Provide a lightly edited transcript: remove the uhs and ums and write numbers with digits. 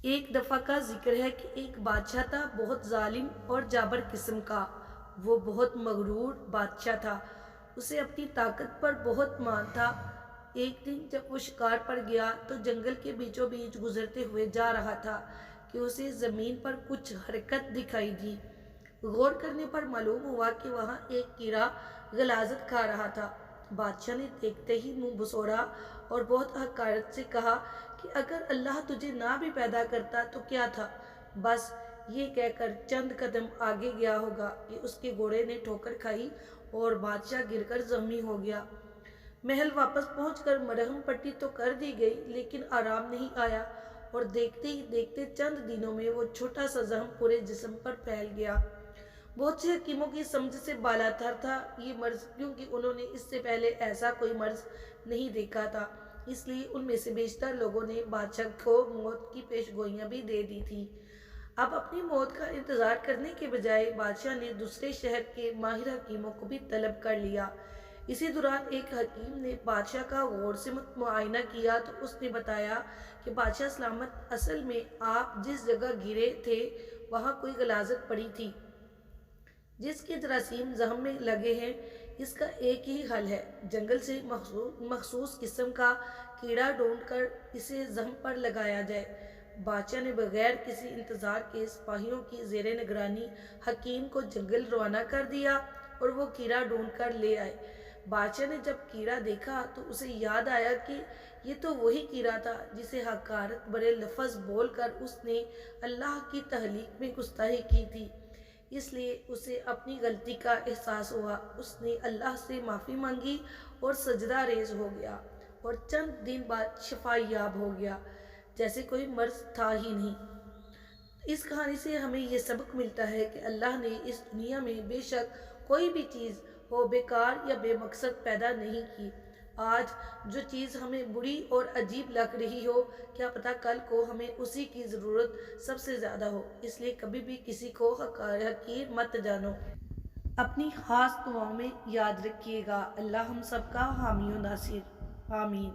ایک دفعہ کا ذکر ہے کہ ایک بادشاہ تھا، بہت ظالم اور جابر قسم کا۔ وہ بہت مغرور بادشاہ تھا، اسے اپنی طاقت پر بہت مان تھا۔ ایک دن جب وہ شکار پر گیا تو جنگل کے بیچوں بیچ گزرتے ہوئے جا رہا تھا کہ اسے زمین پر کچھ حرکت دکھائی دی۔ غور کرنے پر معلوم ہوا کہ وہاں ایک کیڑا غلاظت کھا رہا تھا۔ بادشاہ نے دیکھتے ہی منہ بسوڑا اور بہت حقارت سے کہا کہ اگر اللہ تجھے نہ بھی پیدا کرتا تو کیا تھا؟ بس یہ کہہ کر چند قدم آگے گیا ہوگا کہ اس کے گھوڑے نے ٹھوکر کھائی اور بادشاہ گر کر زخمی ہو گیا۔ محل واپس پہنچ کر مرہم پٹی تو کر دی گئی لیکن آرام نہیں آیا، اور دیکھتے ہی دیکھتے چند دنوں میں وہ چھوٹا سا زخم پورے جسم پر پھیل گیا۔ بہت سے حکیموں کی سمجھ سے بالاتر تھا یہ مرض، کیونکہ انہوں نے اس سے پہلے ایسا کوئی مرض نہیں دیکھا تھا۔ اس لیے ان میں سے بیشتر لوگوں نے بادشاہ کو موت کی پیش گوئیاں بھی دے دی تھیں۔ اب اپنی موت کا انتظار کرنے کے بجائے بادشاہ نے دوسرے شہر کے ماہر حکیموں کو بھی طلب کر لیا۔ اسی دوران ایک حکیم نے بادشاہ کا غور سے معائنہ کیا تو اس نے بتایا کہ بادشاہ سلامت، اصل میں آپ جس جگہ گرے تھے وہاں کوئی غلاظت پڑی تھی جس کے جراثیم زخم میں لگے ہیں۔ اس کا ایک ہی حل ہے، جنگل سے مخصوص قسم کا کیڑا ڈھونڈ کر اسے زخم پر لگایا جائے۔ بادشاہ نے بغیر کسی انتظار کے سپاہیوں کی زیر نگرانی حکیم کو جنگل روانہ کر دیا اور وہ کیڑا ڈھونڈ کر لے آئے۔ بادشاہ نے جب کیڑا دیکھا تو اسے یاد آیا کہ یہ تو وہی کیڑا تھا جسے حقارت بھرے لفظ بول کر اس نے اللہ کی تخلیق میں گستاخی کی تھی۔ اس لیے اسے اپنی غلطی کا احساس ہوا، اس نے اللہ سے معافی مانگی اور سجدہ ریز ہو گیا، اور چند دن بعد شفا یاب ہو گیا، جیسے کوئی مرض تھا ہی نہیں۔ اس کہانی سے ہمیں یہ سبق ملتا ہے کہ اللہ نے اس دنیا میں بے شک کوئی بھی چیز ہو بیکار یا بے مقصد پیدا نہیں کی۔ آج جو چیز ہمیں بری اور عجیب لگ رہی ہو، کیا پتہ کل کو ہمیں اسی کی ضرورت سب سے زیادہ ہو۔ اس لیے کبھی بھی کسی کو حقیر مت جانو۔ اپنی خاص دعاؤں میں یاد رکھیے گا۔ اللہ ہم سب کا حامی و ناصر۔ آمین۔